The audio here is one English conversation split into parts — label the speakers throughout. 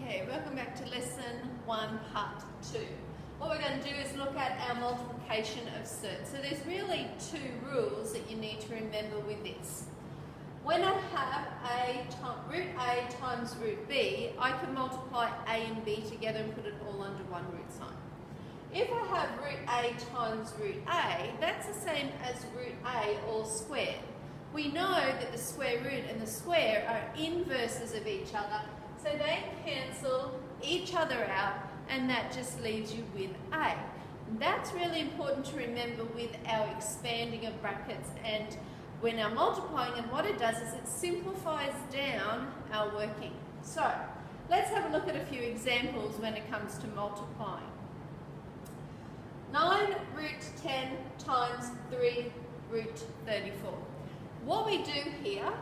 Speaker 1: Okay, welcome back to lesson 1, part 2. What we're going to do is look at our multiplication of surds. So there's really two rules that you need to remember with this. When I have root A times root B, I can multiply A and B together and put it all under one root sign. If I have root A times root A, that's the same as root A all squared. We know that the square root and the square are inverses of each other, so they cancel each other out, and that just leaves you with A. That's really important to remember with our expanding of brackets and when our multiplying, and what it does is it simplifies down our working. So let's have a look at a few examples when it comes to multiplying. 9 root 10 times 3 root 34. What we do here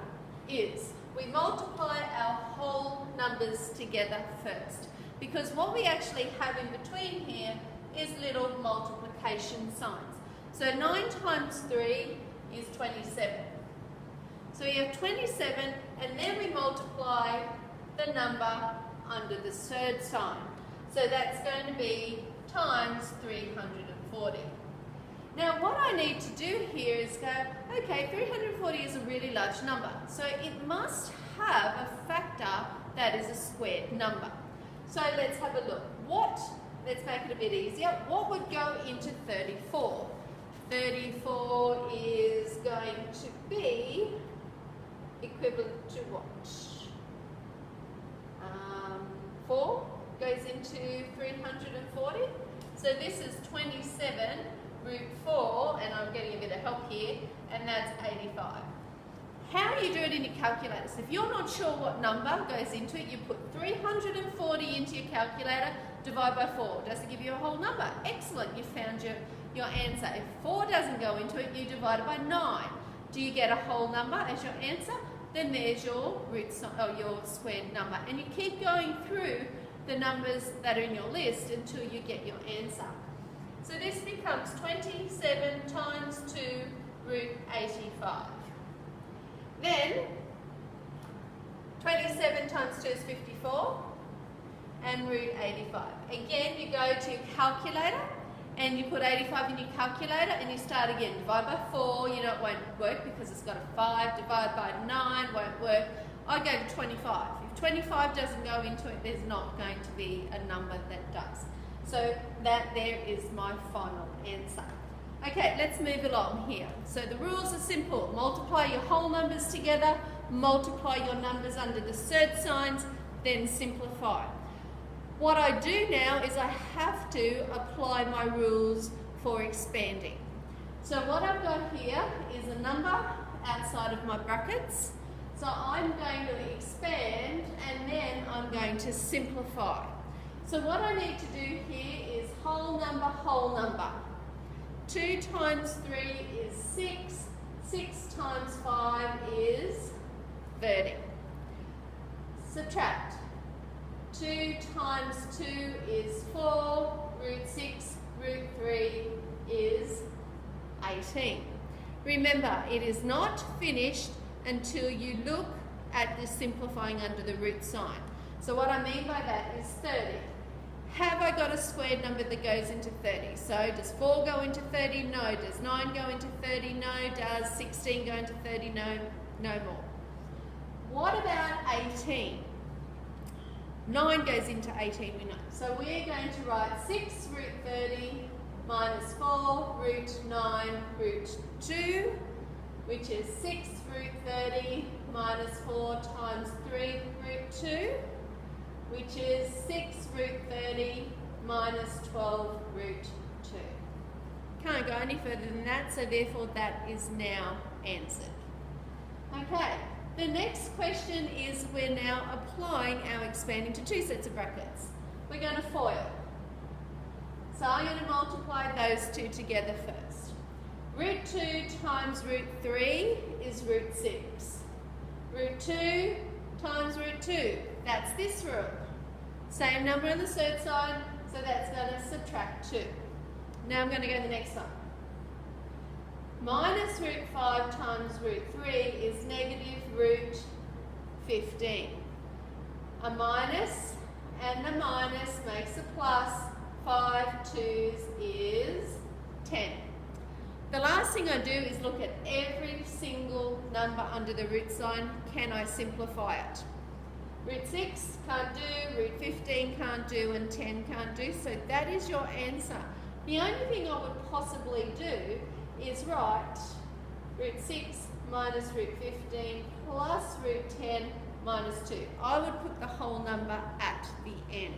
Speaker 1: is we multiply our whole numbers together first, because what we actually have in between here is little multiplication signs. So 9 times 3 is 27. So we have 27, and then we multiply the number under the surd sign. So that's going to be times 340. Now what I need to do here is go, okay, 340 is a really large number, so it must have a factor that is a squared number. So let's have a look. Let's make it a bit easier. What would go into 34? 34 is going to be equivalent to what? 4 goes into 340. So this is 27 root 4, and I'm getting a bit of help here, and that's 85. How you do it in your calculators, if you're not sure what number goes into it, you put 340 into your calculator, divide by 4. Does it give you a whole number? Excellent, you found your answer. If 4 doesn't go into it, you divide it by 9. Do you get a whole number as your answer? Then there's your your squared number. And you keep going through the numbers that are in your list until you get your answer. So this becomes 27 times 2 root 85. Then 27 times 2 is 54 and root 85. Again, you go to your calculator and you put 85 in your calculator and you start again. Divide by 4, you know it won't work because it's got a 5. Divide by 9 won't work. I go to 25. If 25 doesn't go into it, there's not going to be a number that does. So that there is my final answer. Okay, let's move along here. So the rules are simple. Multiply your whole numbers together, multiply your numbers under the surd signs, then simplify. What I do now is I have to apply my rules for expanding. So what I've got here is a number outside of my brackets. So I'm going to expand and then I'm going to simplify. So what I need to do here is whole number, whole number. 2 times 3 is 6. 6 times 5 is 30. Subtract. 2 times 2 is 4. Root 6, root 3 is 18. Remember, it is not finished until you look at the simplifying under the root sign. So what I mean by that is 30. Have I got a squared number that goes into 30? So does 4 go into 30? No. Does 9 go into 30? No. Does 16 go into 30? No. No more. What about 18? 9 goes into 18, we know. So we're going to write 6 root 30 minus 4 root 9 root 2, which is 6 root 30 minus 4 times 3 root 2, which is 6 root 30 minus 12 root 2. Can't go any further than that, so therefore that is now answered. Okay, the next question is we're now applying our expanding to 2 sets of brackets. We're going to FOIL. So I'm going to multiply those two together first. Root 2 times root 3 is root 6. Root 2 times root 2. That's this rule. Same number on the surd side, so that's going to subtract 2. Now I'm going to go to the next one. Minus root 5 times root 3 is negative root 15. A minus and the minus makes a plus. 5 twos is 10. The last thing I do is look at every single number under the root sign. Can I simplify it? Root 6 can't do, root 15 can't do, and 10 can't do, so that is your answer. The only thing I would possibly do is write root 6 minus root 15 plus root 10 minus 2. I would put the whole number at the end.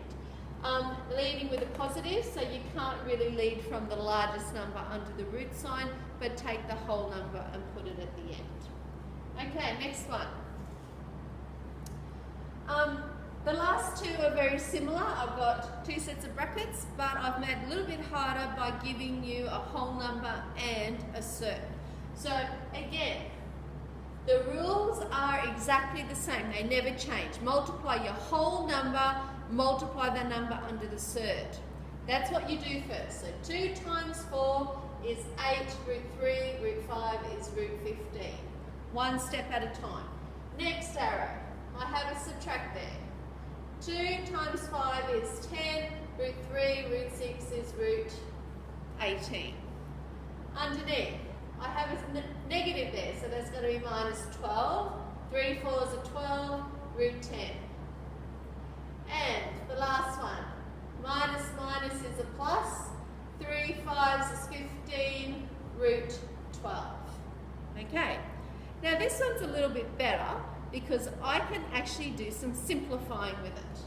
Speaker 1: Leading with a positive, so you can't really lead from the largest number under the root sign, but take the whole number and put it at the end. Okay, next one. The last two are very similar. I've got two sets of brackets, but I've made it a little bit harder by giving you a whole number and a cert. So again, the rules are exactly the same. They never change. Multiply your whole number, multiply the number under the cert. That's what you do first. So 2 times 4 is 8, root 3, root 5 is root 15. One step at a time. Next arrow, I have a subtract there. 2 times 5 is 10, root 3, root 6 is root 18. Underneath, I have a negative there, so that's going to be minus 12. 3 4s are 12, root 10. And the last one, minus minus is a plus. 3 5s is 15, root 12. Okay, now this one's a little bit better because I can actually do some simplifying with it.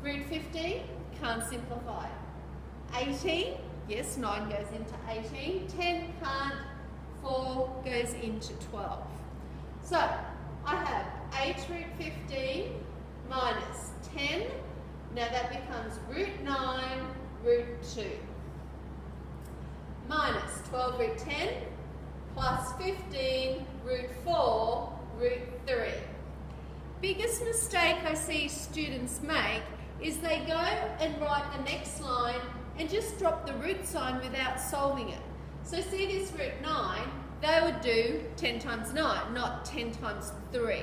Speaker 1: Root 15, can't simplify. 18, yes, 9 goes into 18. 10 can't, 4 goes into 12. So I have 8 root 15 minus 10. Now that becomes root 9, root 2. Minus 12 root 10 plus 15 root 4 root 3. Biggest mistake I see students make is they go and write the next line and just drop the root sign without solving it. So see this root 9, they would do 10 times 9, not 10 times 3.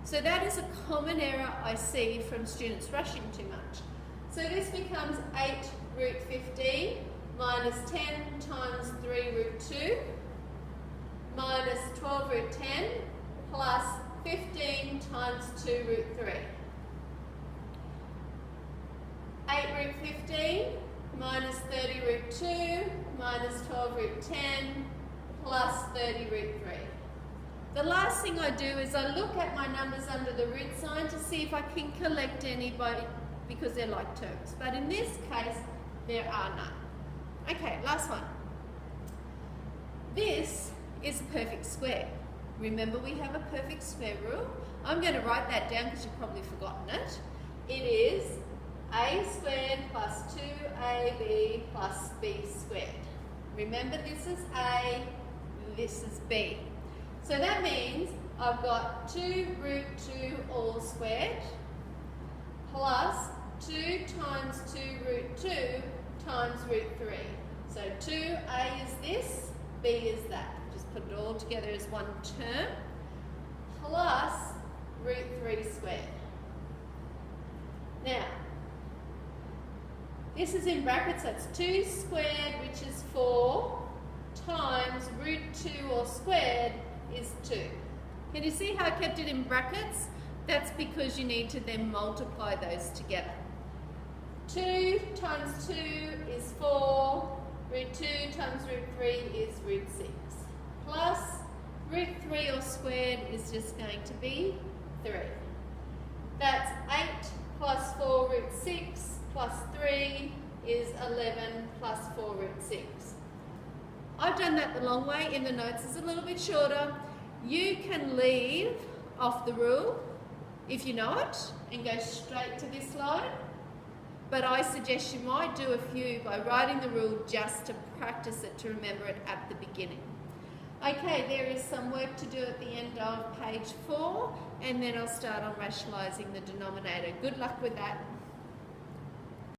Speaker 1: So that is a common error I see from students rushing too much. So this becomes 8 root 15 minus 10 times 3 root 2 minus 12 root 10 plus 15 times 2 root 3. 8 root 15 minus 30 root 2 minus 12 root 10 plus 30 root 3. The last thing I do is I look at my numbers under the root sign to see if I can collect anybody because they're like terms. But in this case, there are none. Okay, last one. This is a perfect square. Remember we have a perfect square rule? I'm going to write that down because you've probably forgotten it. It is a squared plus 2ab plus b squared. Remember this is a, this is b. So that means I've got 2 root 2 all squared plus 2 times 2 root 2 times root 3. So 2a is this, b is that. Just put it all together as one term plus root 3 squared. Now, this is in brackets, that's 2 squared, which is 4, times root 2 all squared is 2. Can you see how I kept it in brackets? That's because you need to then multiply those together. 2 times 2 is 4, root 2 times root 3 is root 6, plus root 3 all squared is just going to be 3. That's 8 plus 4 root 6 plus 3 is 11 plus 4 root 6. I've done that the long way. In the notes it's a little bit shorter. You can leave off the rule if you know it and go straight to this line. But I suggest you might do a few by writing the rule just to practice it, to remember it at the beginning. Okay, there is some work to do at the end of page 4, and then I'll start on rationalising the denominator. Good luck with that.